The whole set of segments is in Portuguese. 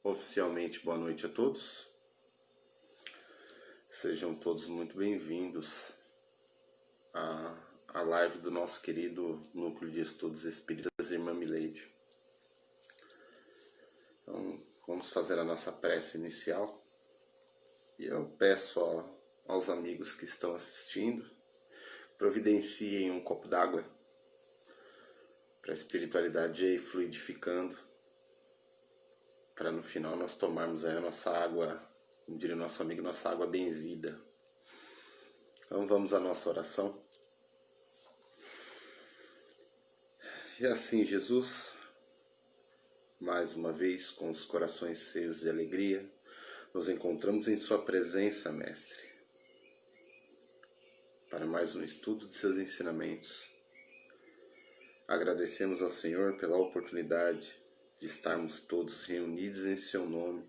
Oficialmente, boa noite a todos. Sejam todos muito bem-vindos à live do nosso querido Núcleo de Estudos Espíritas Irmã Mileide. Então, vamos fazer a nossa prece inicial. E eu peço aos amigos que estão assistindo, providenciem um copo d'água para a espiritualidade ir fluidificando, para no final nós tomarmos aí a nossa água, como diria o nosso amigo, nossa água benzida. Então vamos à nossa oração. E assim, Jesus, mais uma vez, com os corações cheios de alegria, nos encontramos em Sua presença, Mestre, para mais um estudo de Seus ensinamentos. Agradecemos ao Senhor pela oportunidade de estarmos todos reunidos em Seu nome.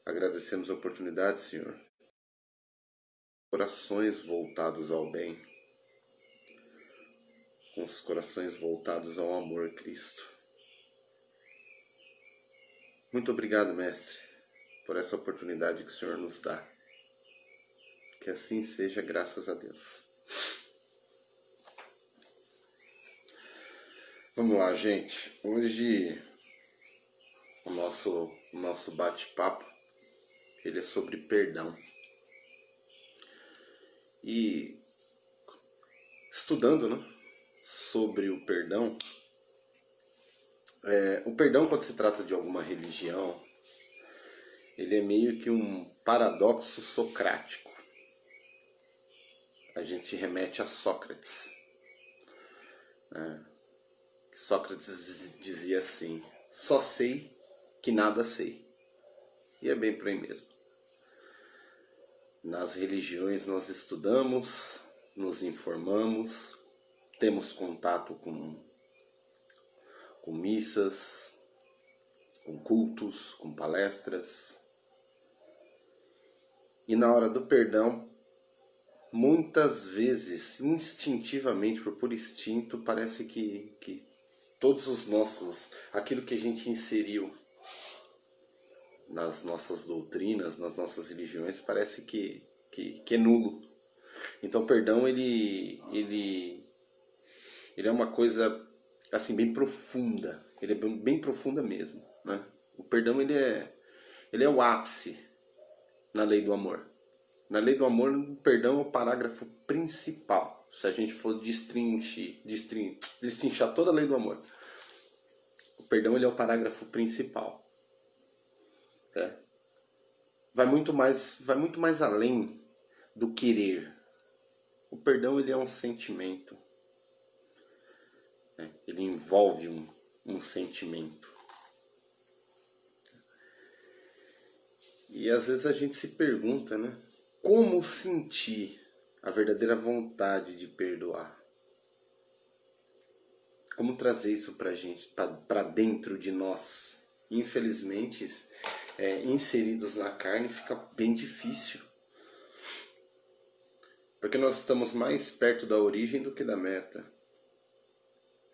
Agradecemos a oportunidade, Senhor, corações voltados ao bem, com os corações voltados ao amor, Cristo. Muito obrigado, Mestre, por essa oportunidade que o Senhor nos dá. Que assim seja, graças a Deus. Vamos lá, gente. Hoje o nosso bate-papo ele é sobre perdão. E estudando, sobre o perdão, quando se trata de alguma religião, ele é meio que um paradoxo socrático. A gente remete a Sócrates. Sócrates dizia assim: só sei que nada sei. E é bem por aí mesmo. Nas religiões nós estudamos, nos informamos, temos contato com missas, com cultos, com palestras. E na hora do perdão, muitas vezes, instintivamente, por puro instinto, parece que todos os nossos, aquilo que a gente inseriu nas nossas doutrinas, nas nossas religiões, parece que é nulo. Então o perdão ele é uma coisa assim bem profunda, ele é bem profunda mesmo, né? O perdão ele é o ápice na lei do amor. Na lei do amor, o perdão é o parágrafo principal. Se a gente for destrinchar toda a lei do amor, o perdão ele é o parágrafo principal. Vai muito mais além do querer. O perdão ele é um sentimento. Ele envolve um sentimento. E às vezes a gente se pergunta, como sentir a verdadeira vontade de perdoar? Como trazer isso pra gente, pra dentro de nós? Infelizmente, inseridos na carne fica bem difícil. Porque nós estamos mais perto da origem do que da meta.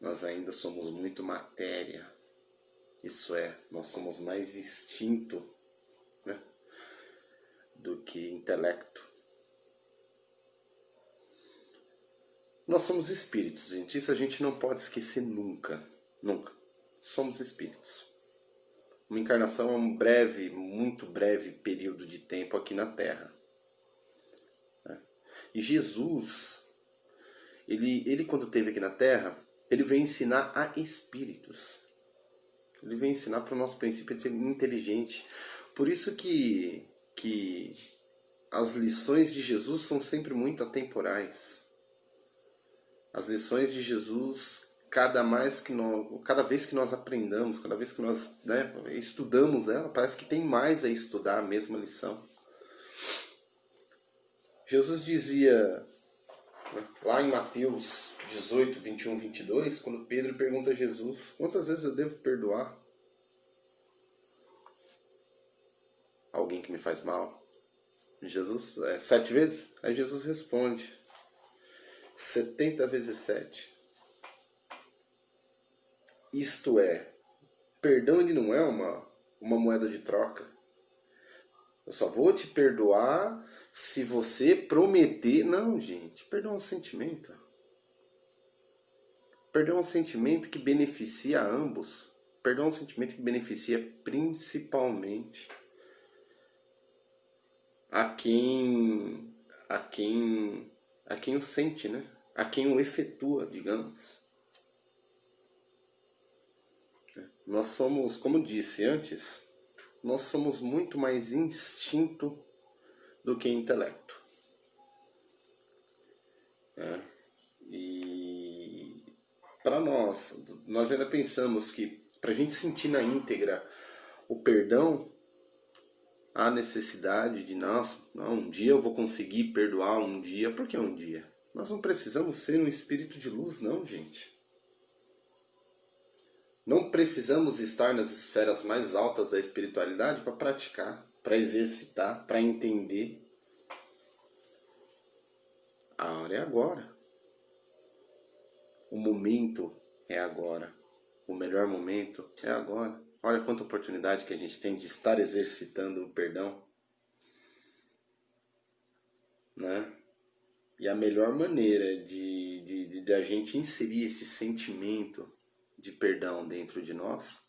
Nós ainda somos muito matéria. Isso é, nós somos mais instinto, do que intelecto. Nós somos espíritos, gente. Isso a gente não pode esquecer nunca. Nunca. Somos espíritos. Uma encarnação é um breve, muito breve período de tempo aqui na Terra. E Jesus, ele quando esteve aqui na Terra, ele veio ensinar a espíritos. Ele veio ensinar para o nosso princípio de ser inteligente. Por isso que as lições de Jesus são sempre muito atemporais. As lições de Jesus, cada vez que nós aprendamos, cada vez que nós estudamos ela, parece que tem mais a estudar a mesma lição. Jesus dizia, lá em Mateus 18, 21, 22, quando Pedro pergunta a Jesus: quantas vezes eu devo perdoar alguém que me faz mal? Jesus, 7 vezes? Aí Jesus responde: 70 vezes 7. Isto é, perdão ele não é uma moeda de troca. Eu só vou te perdoar se você prometer. Não, gente, perdão é um sentimento. Perdão é um sentimento que beneficia a ambos. Perdão é um sentimento que beneficia principalmente a quem o sente, né? A quem o efetua, digamos. Nós somos, como disse antes, nós somos muito mais instinto do que intelecto. E para nós ainda pensamos que para a gente sentir na íntegra o perdão, há necessidade de, não, um dia eu vou conseguir perdoar, um dia. Por que um dia? Nós não precisamos ser um espírito de luz, não, gente. Não precisamos estar nas esferas mais altas da espiritualidade para praticar, para exercitar, para entender. A hora é agora. O momento é agora. O melhor momento é agora. Olha quanta oportunidade que a gente tem de estar exercitando o perdão. Né? E a melhor maneira de a gente inserir esse sentimento de perdão dentro de nós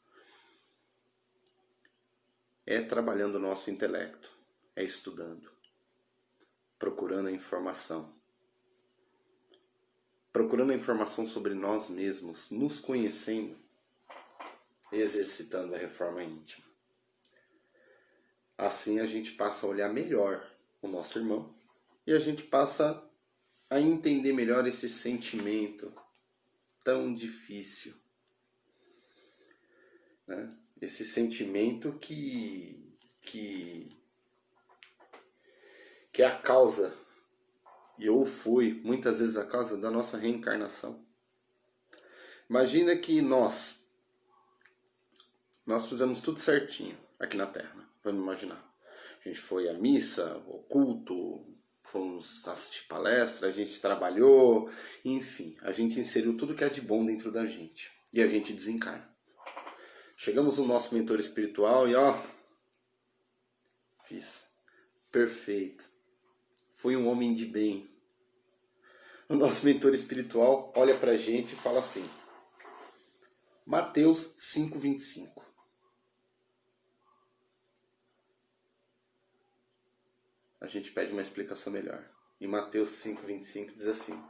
é trabalhando o nosso intelecto, é estudando, procurando a informação. Procurando a informação sobre nós mesmos, nos conhecendo, exercitando a reforma íntima. Assim a gente passa a olhar melhor o nosso irmão e a gente passa a entender melhor esse sentimento tão difícil. Né? Esse sentimento que é a causa, e eu fui muitas vezes a causa da nossa reencarnação. Imagina que nós fizemos tudo certinho aqui na Terra, vamos imaginar. A gente foi à missa, ao culto, fomos assistir palestra, a gente trabalhou, enfim, a gente inseriu tudo que é de bom dentro da gente. E a gente desencarna. Chegamos no nosso mentor espiritual e fiz. Perfeito. Fui um homem de bem. O nosso mentor espiritual olha pra gente e fala assim: Mateus 5:25. A gente pede uma explicação melhor. Em Mateus 5:25 diz assim: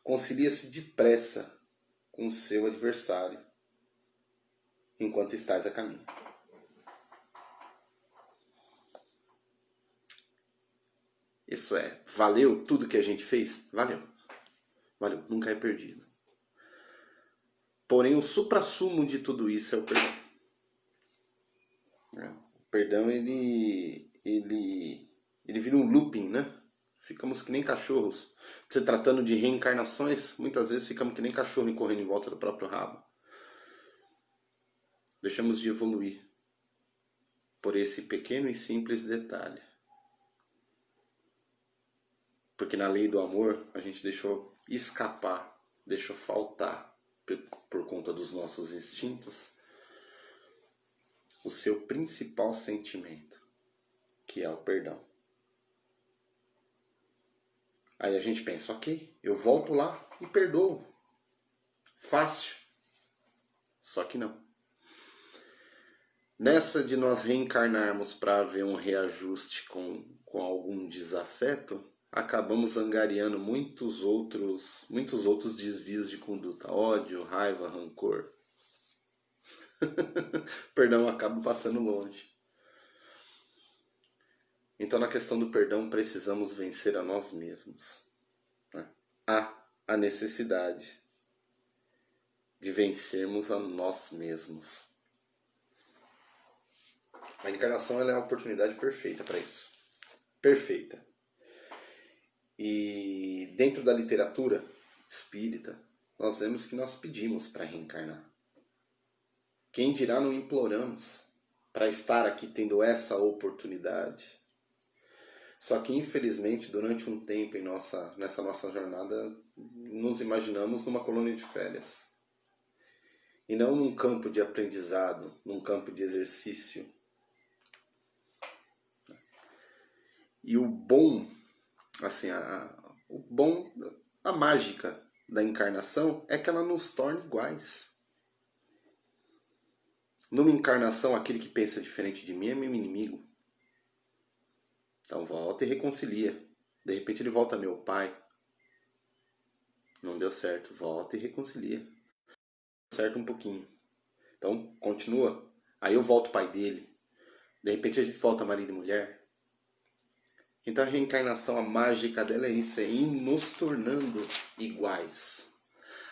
concilia-se depressa com o seu adversário enquanto estás a caminho. Isso é, valeu tudo que a gente fez? Valeu. Valeu, nunca é perdido. Porém, o suprassumo de tudo isso é o perdão. O perdão, ele vira um looping, né? Ficamos que nem cachorros. Se tratando de reencarnações, muitas vezes ficamos que nem cachorro correndo em volta do próprio rabo. Deixamos de evoluir por esse pequeno e simples detalhe. Porque na lei do amor a gente deixou escapar, deixou faltar, por conta dos nossos instintos, o seu principal sentimento, que é o perdão. Aí a gente pensa, ok, eu volto lá e perdoo. Fácil. Só que não. Nessa de nós reencarnarmos para haver um reajuste com algum desafeto, acabamos angariando muitos outros desvios de conduta. Ódio, raiva, rancor. Perdão acaba passando longe. Então, na questão do perdão, precisamos vencer a nós mesmos. Né? Há a necessidade de vencermos a nós mesmos. A encarnação ela é a oportunidade perfeita para isso. Perfeita. E dentro da literatura espírita, nós vemos que nós pedimos para reencarnar. Quem dirá não imploramos para estar aqui tendo essa oportunidade. Só que infelizmente durante um tempo nessa nossa jornada nos imaginamos numa colônia de férias. E não num campo de aprendizado, num campo de exercício, E o bom, assim, a mágica da encarnação é que ela nos torna iguais. Numa encarnação, aquele que pensa diferente de mim é meu inimigo. Então volta e reconcilia. De repente ele volta meu pai. Não deu certo, volta e reconcilia. Deu certo um pouquinho. Então continua. Aí eu volto pai dele. De repente a gente volta marido e mulher. Então a reencarnação, a mágica dela é isso, é ir nos tornando iguais.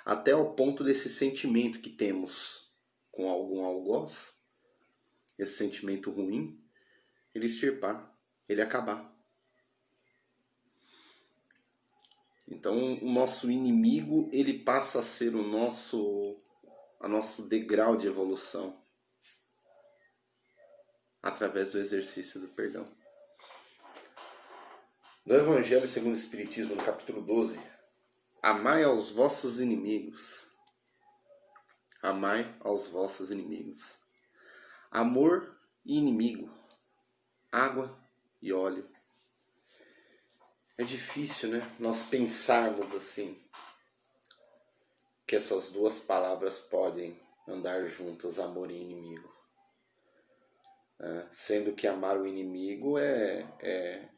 Até o ponto desse sentimento que temos com algum algoz, esse sentimento ruim, ele extirpar, ele acabar. Então o nosso inimigo, ele passa a ser o nosso degrau de evolução através do exercício do perdão. No Evangelho segundo o Espiritismo, no capítulo 12, amai aos vossos inimigos. Amai aos vossos inimigos. Amor e inimigo. Água e óleo. É difícil, né? Nós pensarmos assim, que essas duas palavras podem andar juntas, amor e inimigo. Sendo que amar o inimigo é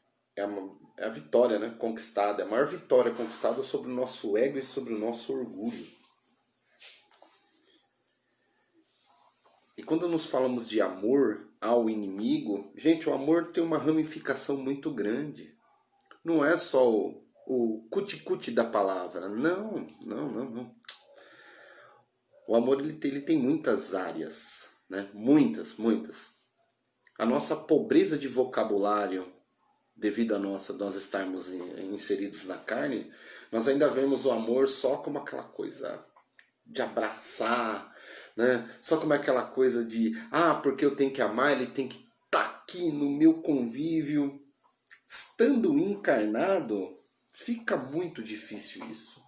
a vitória, né, conquistada, é a maior vitória conquistada sobre o nosso ego e sobre o nosso orgulho. E quando nos falamos de amor ao inimigo, gente, o amor tem uma ramificação muito grande. Não é só o cuti-cuti da palavra, não. O amor ele tem muitas áreas, né? Muitas. A nossa pobreza de vocabulário, devido a nós estarmos inseridos na carne, nós ainda vemos o amor só como aquela coisa de abraçar, né? Só como aquela coisa de, porque eu tenho que amar, ele tem que estar aqui no meu convívio. Estando encarnado, fica muito difícil isso.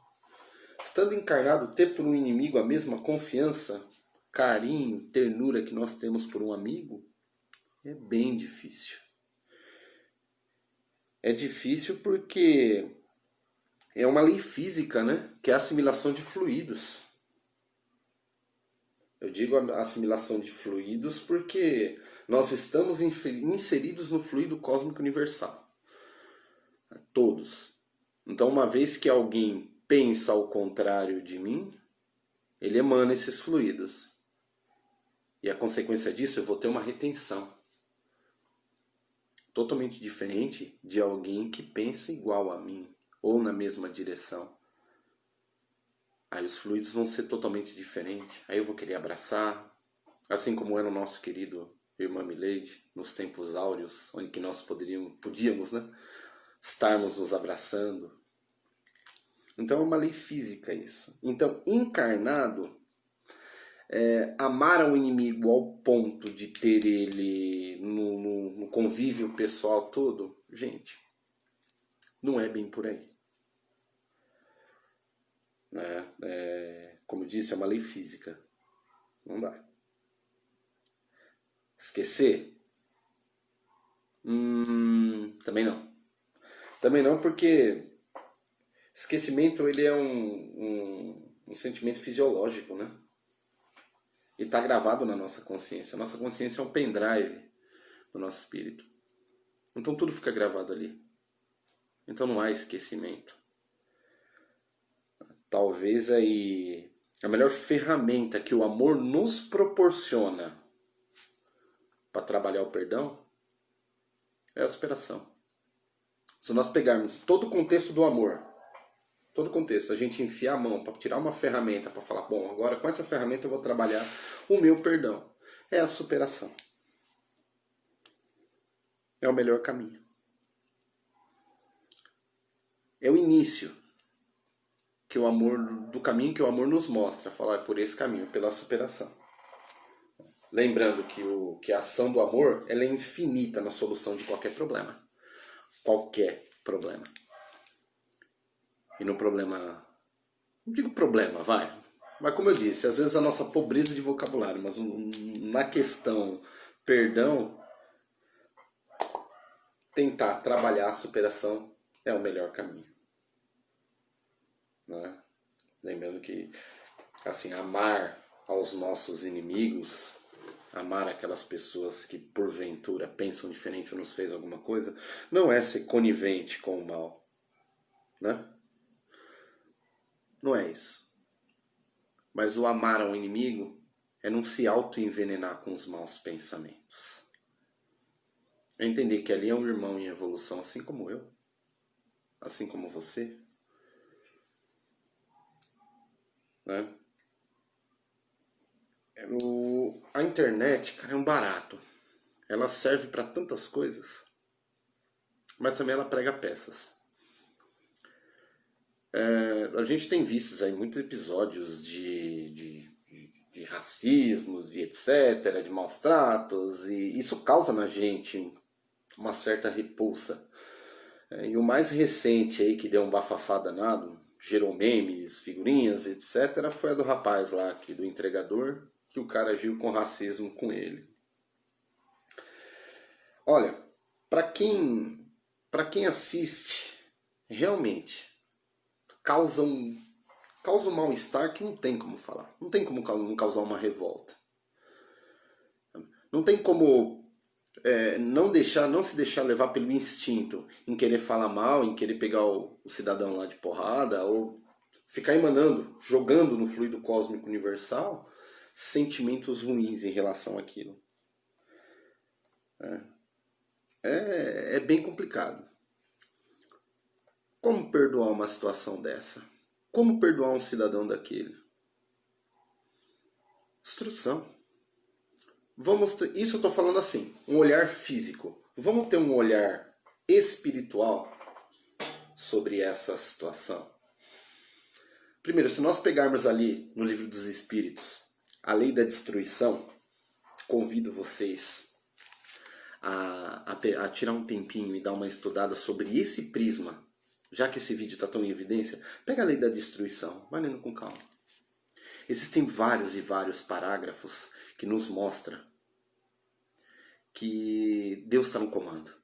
Estando encarnado, ter por um inimigo a mesma confiança, carinho, ternura que nós temos por um amigo, é bem difícil. É difícil porque é uma lei física, né? Que é a assimilação de fluidos. Eu digo a assimilação de fluidos porque nós estamos inseridos no fluido cósmico universal. Todos. Então, uma vez que alguém pensa ao contrário de mim, ele emana esses fluidos. E a consequência disso, eu vou ter uma retenção. Totalmente diferente de alguém que pensa igual a mim, ou na mesma direção. Aí os fluidos vão ser totalmente diferentes. Aí eu vou querer abraçar, assim como era o nosso querido irmã Milady, nos tempos áureos, onde que nós podíamos, né, estarmos nos abraçando. Então é uma lei física isso. Então, encarnado, amar ao inimigo ao ponto de ter ele no convívio pessoal todo, gente, não é bem por aí. Como eu disse, é uma lei física. Não dá. Esquecer? Também não. Também não, porque esquecimento ele é um sentimento fisiológico, né? E está gravado na nossa consciência. A nossa consciência é um pendrive do nosso espírito. Então tudo fica gravado ali. Então não há esquecimento. Talvez aí a melhor ferramenta que o amor nos proporciona para trabalhar o perdão é a superação. Se nós pegarmos todo o contexto do amor, todo o contexto, a gente enfiar a mão para tirar uma ferramenta para falar, bom, agora com essa ferramenta eu vou trabalhar o meu perdão. É a superação. É o melhor caminho. É o início que o amor, do caminho que o amor nos mostra, falar por esse caminho, pela superação. Lembrando que a ação do amor ela é infinita na solução de qualquer problema. Qualquer problema. E no problema... Não digo problema, vai. Mas como eu disse, às vezes a nossa pobreza de vocabulário, mas na questão perdão, tentar trabalhar a superação é o melhor caminho, né? Lembrando que, assim, amar aos nossos inimigos, amar aquelas pessoas que porventura pensam diferente ou nos fez alguma coisa, não é ser conivente com o mal, né? Não é isso. Mas o amar ao inimigo é não se auto-envenenar com os maus pensamentos. É entender que ali é um irmão em evolução, assim como eu, assim como você, né? A internet, cara, é um barato. Ela serve para tantas coisas, mas também ela prega peças. A gente tem visto aí muitos episódios de racismo, de etc., de maus tratos, e isso causa na gente uma certa repulsa. E o mais recente aí que deu um bafafá danado, gerou memes, figurinhas, etc., foi a do rapaz lá, do entregador, que o cara agiu com racismo com ele. Olha, para quem assiste, realmente causa um mal-estar que não tem como falar. Não tem como não causar uma revolta. Não tem como não se deixar levar pelo instinto em querer falar mal, em querer pegar o cidadão lá de porrada, ou ficar emanando, jogando no fluido cósmico universal sentimentos ruins em relação àquilo. É bem complicado. Como perdoar uma situação dessa? Como perdoar um cidadão daquele? Instrução. Isso eu estou falando assim, um olhar físico. Vamos ter um olhar espiritual sobre essa situação. Primeiro, se nós pegarmos ali no Livro dos Espíritos a lei da destruição, convido vocês a tirar um tempinho e dar uma estudada sobre esse prisma. Já que esse vídeo está tão em evidência, pega a lei da destruição, vai lendo com calma. Existem vários e vários parágrafos que nos mostram que Deus está no comando,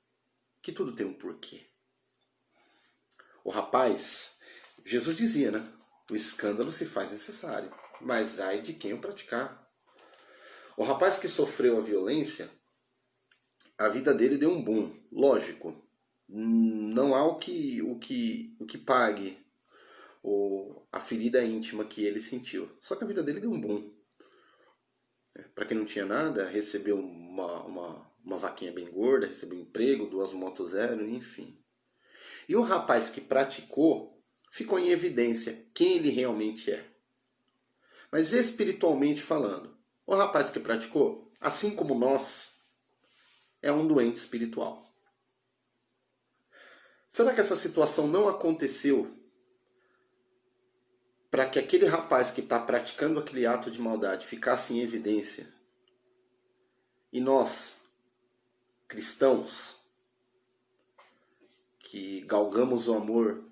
que tudo tem um porquê. O rapaz, Jesus dizia, né? O escândalo se faz necessário, mas ai de quem o praticar. O rapaz que sofreu a violência, a vida dele deu um boom, lógico. Não há o que pague a ferida íntima que ele sentiu. Só que a vida dele deu um boom. Para quem não tinha nada, recebeu uma vaquinha bem gorda, recebeu um emprego, 2 motos zero, enfim. E o rapaz que praticou ficou em evidência quem ele realmente é. Mas espiritualmente falando, o rapaz que praticou, assim como nós, é um doente espiritual. Será que essa situação não aconteceu para que aquele rapaz que está praticando aquele ato de maldade ficasse em evidência? E nós, cristãos, que galgamos o amor,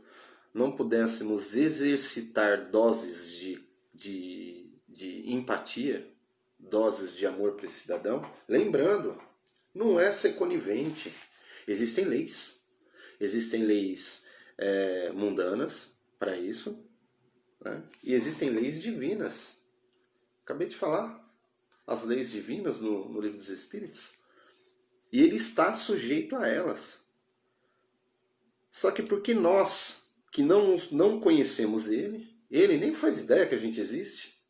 não pudéssemos exercitar doses de empatia, doses de amor para esse cidadão? Lembrando, não é ser conivente. Existem leis. Existem leis mundanas para isso, né? E existem leis divinas. Acabei de falar as leis divinas no Livro dos Espíritos. E ele está sujeito a elas. Só que porque nós, que não conhecemos ele nem faz ideia que a gente existe,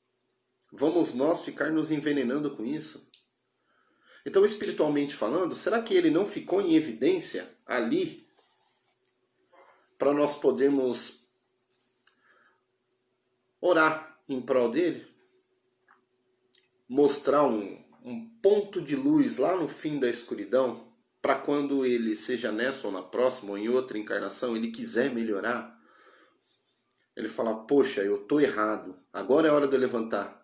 vamos nós ficar nos envenenando com isso? Então, espiritualmente falando, será que ele não ficou em evidência ali para nós podermos orar em prol dele? Mostrar um ponto de luz lá no fim da escuridão, para quando ele, seja nessa ou na próxima ou em outra encarnação, ele quiser melhorar, ele falar, poxa, eu estou errado, agora é hora de eu levantar.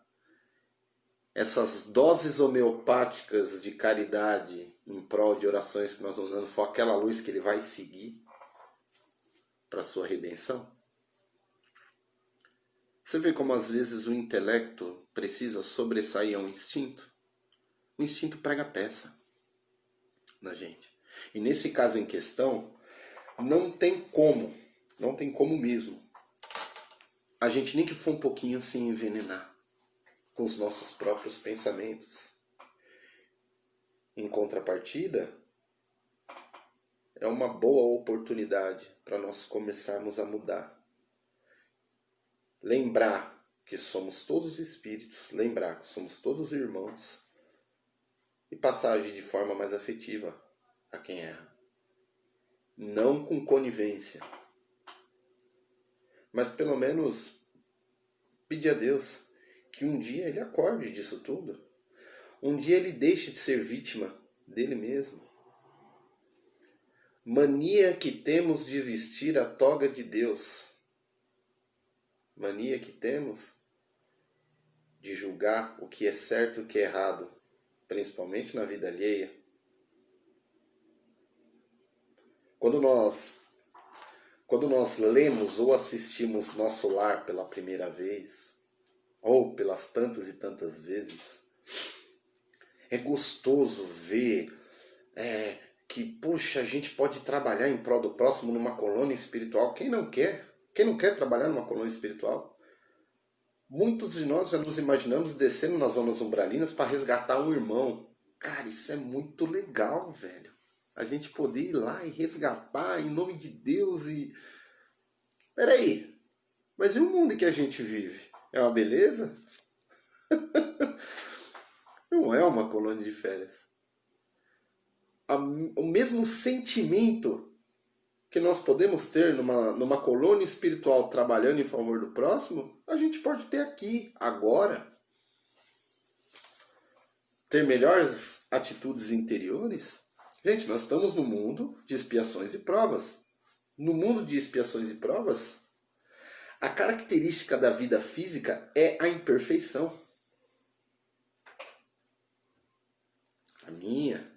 Essas doses homeopáticas de caridade em prol de orações que nós vamos dando, foi aquela luz que ele vai seguir para a sua redenção? Você vê como às vezes o intelecto precisa sobressair ao instinto? O instinto prega peça na gente. E nesse caso em questão, não tem como mesmo, a gente nem que for um pouquinho se envenenar com os nossos próprios pensamentos. Em contrapartida, é uma boa oportunidade para nós começarmos a mudar. Lembrar que somos todos espíritos, lembrar que somos todos irmãos e passar a agir de forma mais afetiva a quem erra. Não com conivência, mas pelo menos pedir a Deus que um dia ele acorde disso tudo. Um dia ele deixe de ser vítima dele mesmo. Mania que temos de vestir a toga de Deus. Mania que temos de julgar o que é certo e o que é errado, principalmente na vida alheia. Quando nós lemos ou assistimos Nosso Lar pela primeira vez, ou pelas tantas e tantas vezes, é gostoso ver que, puxa, a gente pode trabalhar em prol do próximo numa colônia espiritual. Quem não quer? Quem não quer trabalhar numa colônia espiritual? Muitos de nós já nos imaginamos descendo nas zonas umbralinas para resgatar um irmão. Cara, isso é muito legal, velho. A gente poder ir lá e resgatar em nome de Deus e... Peraí, mas e o mundo em que a gente vive? É uma beleza? Não é uma colônia de férias. O mesmo sentimento que nós podemos ter numa colônia espiritual trabalhando em favor do próximo, a gente pode ter aqui, agora. Ter melhores atitudes interiores. Gente, nós estamos no mundo de expiações e provas. No mundo de expiações e provas, a característica da vida física é a imperfeição. A minha,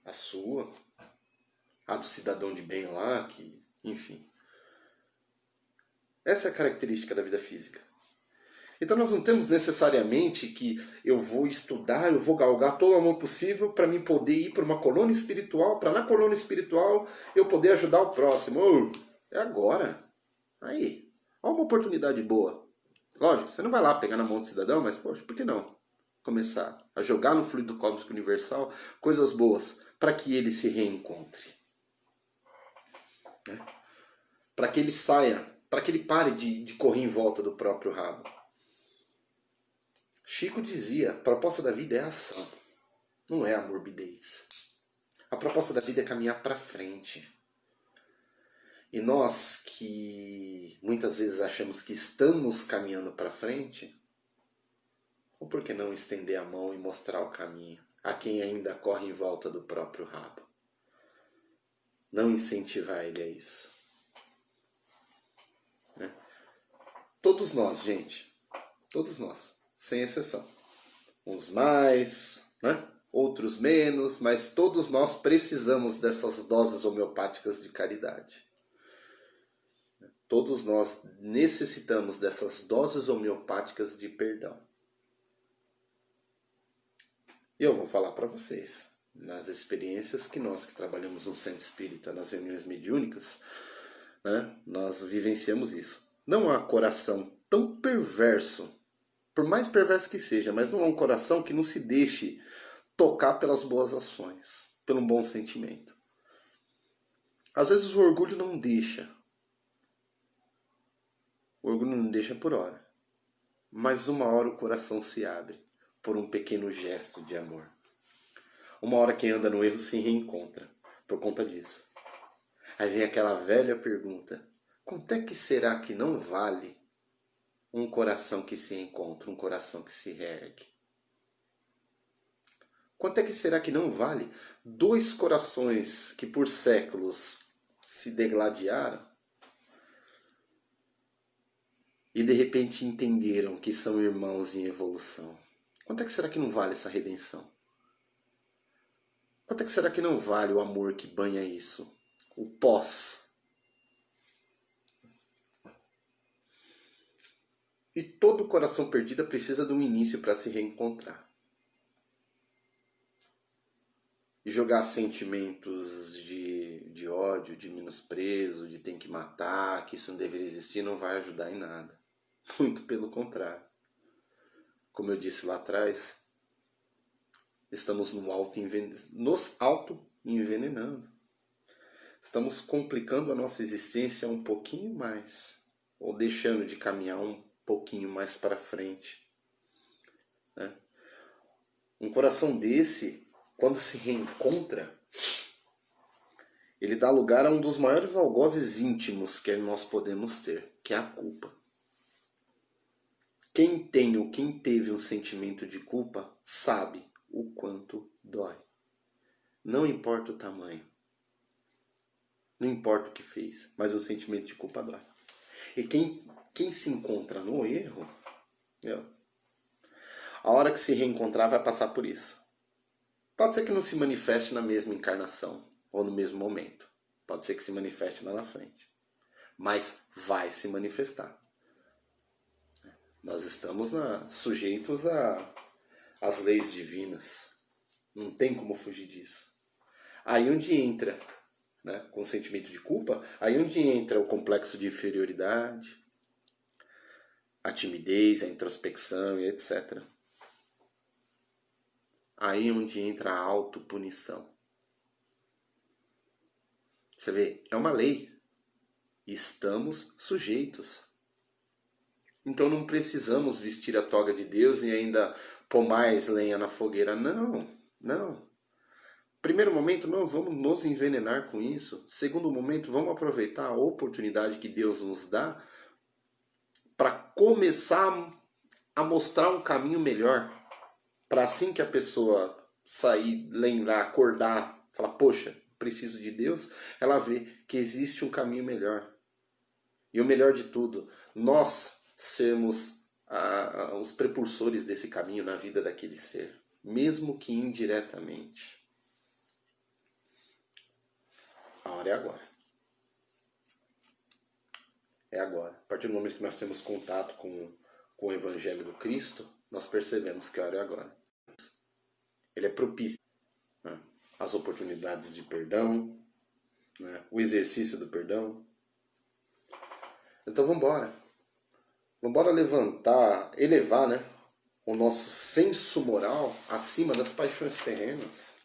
a sua, a do cidadão de bem lá, que, enfim. Essa é a característica da vida física. Então nós não temos necessariamente que eu vou estudar, eu vou galgar todo o amor possível para mim poder ir para uma colônia espiritual, para na colônia espiritual eu poder ajudar o próximo. É agora. Aí, olha uma oportunidade boa. Lógico, você não vai lá pegar na mão do cidadão, mas poxa, por que não? Começar a jogar no fluido cósmico universal coisas boas para que ele se reencontre. Né? Para que ele saia, para que ele pare de correr em volta do próprio rabo. Chico dizia, a proposta da vida é a ação, não é a morbidez. A proposta da vida é caminhar para frente. E nós que muitas vezes achamos que estamos caminhando para frente, ou por que não estender a mão e mostrar o caminho a quem ainda corre em volta do próprio rabo? Não incentivar ele a isso. Né? Todos nós, gente, todos nós, sem exceção. Uns mais, né? Outros menos, mas todos nós precisamos dessas doses homeopáticas de caridade. Todos nós necessitamos dessas doses homeopáticas de perdão. E eu vou falar para vocês, nas experiências que nós que trabalhamos no Centro Espírita, nas reuniões mediúnicas, né, nós vivenciamos isso. Não há coração tão perverso, por mais perverso que seja, mas não há um coração que não se deixe tocar pelas boas ações, pelo bom sentimento. Às vezes o orgulho não deixa. O orgulho não deixa por hora. Mas uma hora o coração se abre por um pequeno gesto de amor. Uma hora quem anda no erro se reencontra por conta disso. Aí vem aquela velha pergunta: quanto é que será que não vale um coração que se encontra, um coração que se reergue? Quanto é que será que não vale dois corações que por séculos se degladiaram e de repente entenderam que são irmãos em evolução? Quanto é que será que não vale essa redenção? Quanto é que será que não vale o amor que banha isso? O pós. E todo coração perdido precisa de um início para se reencontrar. E jogar sentimentos de ódio, de menosprezo, de tem que matar, que isso não deveria existir, não vai ajudar em nada. Muito pelo contrário. Como eu disse lá atrás, estamos nos auto-envenenando. Estamos complicando a nossa existência um pouquinho mais, ou deixando de caminhar um pouquinho mais para frente. Né? Um coração desse, quando se reencontra, ele dá lugar a um dos maiores algozes íntimos que nós podemos ter, que é a culpa. Quem tem ou quem teve um sentimento de culpa sabe o quanto dói. Não importa o tamanho. Não importa o que fez, mas o sentimento de culpa dói. E quem se encontra no erro, a hora que se reencontrar vai passar por isso. Pode ser que não se manifeste na mesma encarnação ou no mesmo momento. Pode ser que se manifeste lá na frente. Mas vai se manifestar. Nós estamos sujeitos às leis divinas. Não tem como fugir disso. Aí onde entra, né, com o sentimento de culpa, aí onde entra o complexo de inferioridade, a timidez, a introspecção e etc. Aí onde entra a autopunição. Você vê, é uma lei. Estamos sujeitos. Então não precisamos vestir a toga de Deus e ainda pôr mais lenha na fogueira. Não, não. Primeiro momento, não vamos nos envenenar com isso. Segundo momento, vamos aproveitar a oportunidade que Deus nos dá para começar a mostrar um caminho melhor. Para assim que a pessoa sair, lembrar, acordar, falar, poxa, preciso de Deus, ela vê que existe um caminho melhor. E o melhor de tudo, nós sermos os precursores desse caminho na vida daquele ser, mesmo que indiretamente. A hora é agora. É agora. A partir do momento que nós temos contato com o Evangelho do Cristo, nós percebemos que a hora é agora. Ele é propício, né? As oportunidades de perdão, né? O exercício do perdão. Então vamos embora. Vamos embora elevar, né, o nosso senso moral acima das paixões terrenas.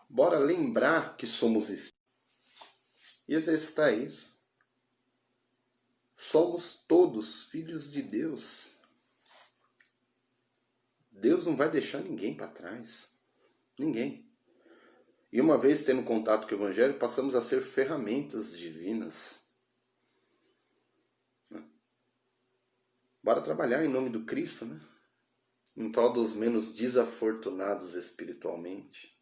Bora lembrar que somos espíritos e exercitar isso. Somos todos filhos de Deus. Deus não vai deixar ninguém para trás. Ninguém. E uma vez tendo contato com o Evangelho, passamos a ser ferramentas divinas. Bora trabalhar em nome do Cristo, né? Em prol dos menos desafortunados espiritualmente.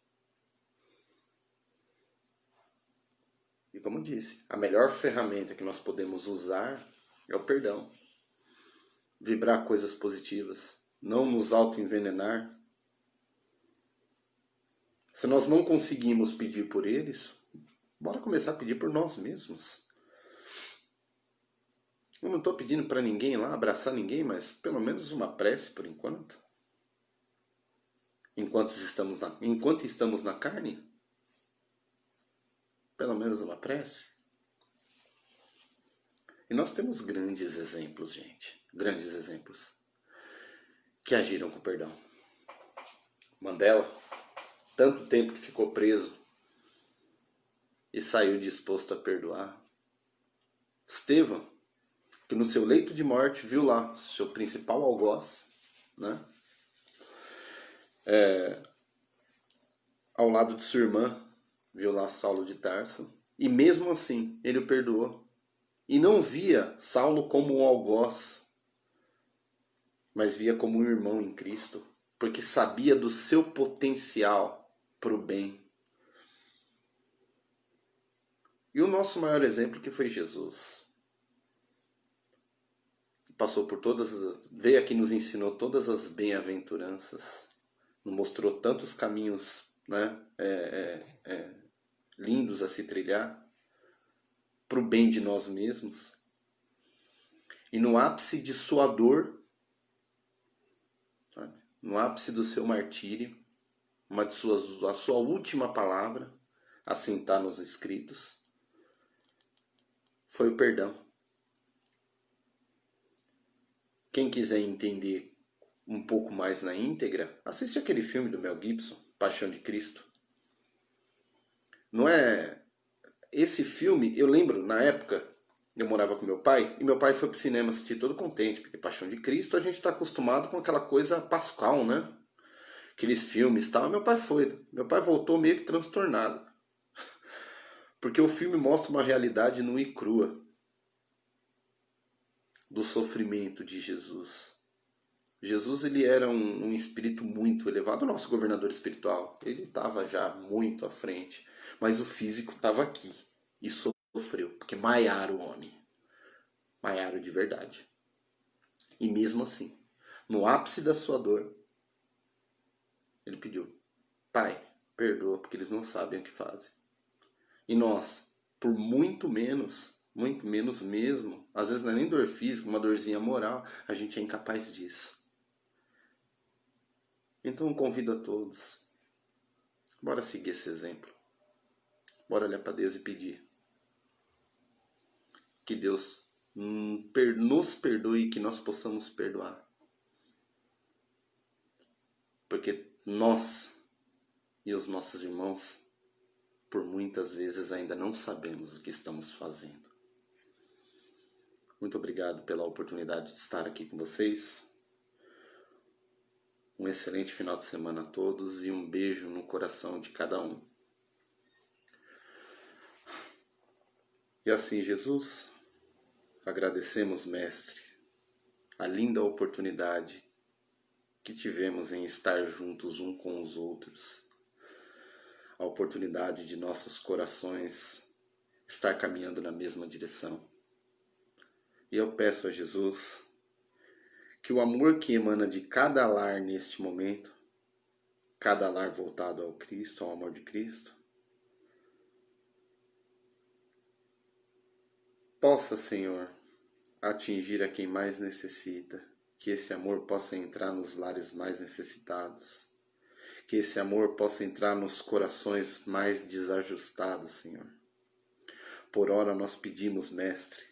E como eu disse, a melhor ferramenta que nós podemos usar é o perdão. Vibrar coisas positivas. Não nos auto-envenenar. Se nós não conseguimos pedir por eles, bora começar a pedir por nós mesmos. Eu não estou pedindo para ninguém lá abraçar ninguém, mas pelo menos uma prece por enquanto. Enquanto estamos na carne, pelo menos uma prece. E nós temos grandes exemplos, gente. Grandes exemplos. Que agiram com perdão. Mandela, tanto tempo que ficou preso e saiu disposto a perdoar. Estevão, que no seu leito de morte viu lá seu principal algoz, né? Ao lado de sua irmã, viu lá Saulo de Tarso, e mesmo assim ele o perdoou. E não via Saulo como um algoz, mas via como um irmão em Cristo, porque sabia do seu potencial para o bem. E o nosso maior exemplo que foi Jesus. Passou por veio aqui e nos ensinou todas as bem-aventuranças, nos mostrou tantos caminhos, né, lindos a se trilhar, para o bem de nós mesmos. E no ápice de sua dor, sabe, no ápice do seu martírio, a sua última palavra, assim está nos escritos, foi o perdão. Quem quiser entender um pouco mais na íntegra, assiste aquele filme do Mel Gibson, Paixão de Cristo. Não é... Esse filme, eu lembro, na época, eu morava com meu pai, e meu pai foi pro cinema assistir todo contente, porque Paixão de Cristo a gente está acostumado com aquela coisa pascal, né? Aqueles filmes e tal. Meu pai foi. Meu pai voltou meio que transtornado. Porque o filme mostra uma realidade nua e crua do sofrimento de Jesus. Jesus, ele era um espírito muito elevado, o nosso governador espiritual. Ele estava já muito à frente, mas o físico estava aqui e sofreu, porque maiaram o homem. Maiaram de verdade. E mesmo assim, no ápice da sua dor, ele pediu: Pai, perdoa, porque eles não sabem o que fazem. E nós, por muito menos mesmo, às vezes não é nem dor física, uma dorzinha moral, a gente é incapaz disso. Então eu convido a todos, bora seguir esse exemplo. Bora olhar para Deus e pedir que Deus nos perdoe e que nós possamos perdoar. Porque nós e os nossos irmãos, por muitas vezes, ainda não sabemos o que estamos fazendo. Muito obrigado pela oportunidade de estar aqui com vocês. Um excelente final de semana a todos e um beijo no coração de cada um. E assim, Jesus, agradecemos, Mestre, a linda oportunidade que tivemos em estar juntos um com os outros, a oportunidade de nossos corações estar caminhando na mesma direção. E eu peço a Jesus que o amor que emana de cada lar neste momento, cada lar voltado ao Cristo, ao amor de Cristo, possa, Senhor, atingir a quem mais necessita, que esse amor possa entrar nos lares mais necessitados, que esse amor possa entrar nos corações mais desajustados, Senhor. Por ora nós pedimos, Mestre,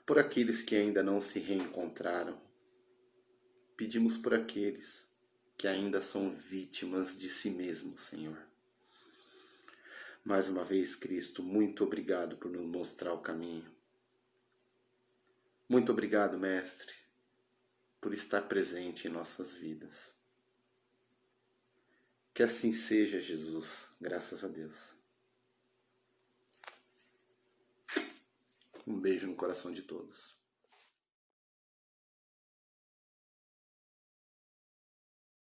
por aqueles que ainda não se reencontraram. Pedimos por aqueles que ainda são vítimas de si mesmos, Senhor. Mais uma vez, Cristo, muito obrigado por nos mostrar o caminho. Muito obrigado, Mestre, por estar presente em nossas vidas. Que assim seja, Jesus, graças a Deus. Um beijo no coração de todos.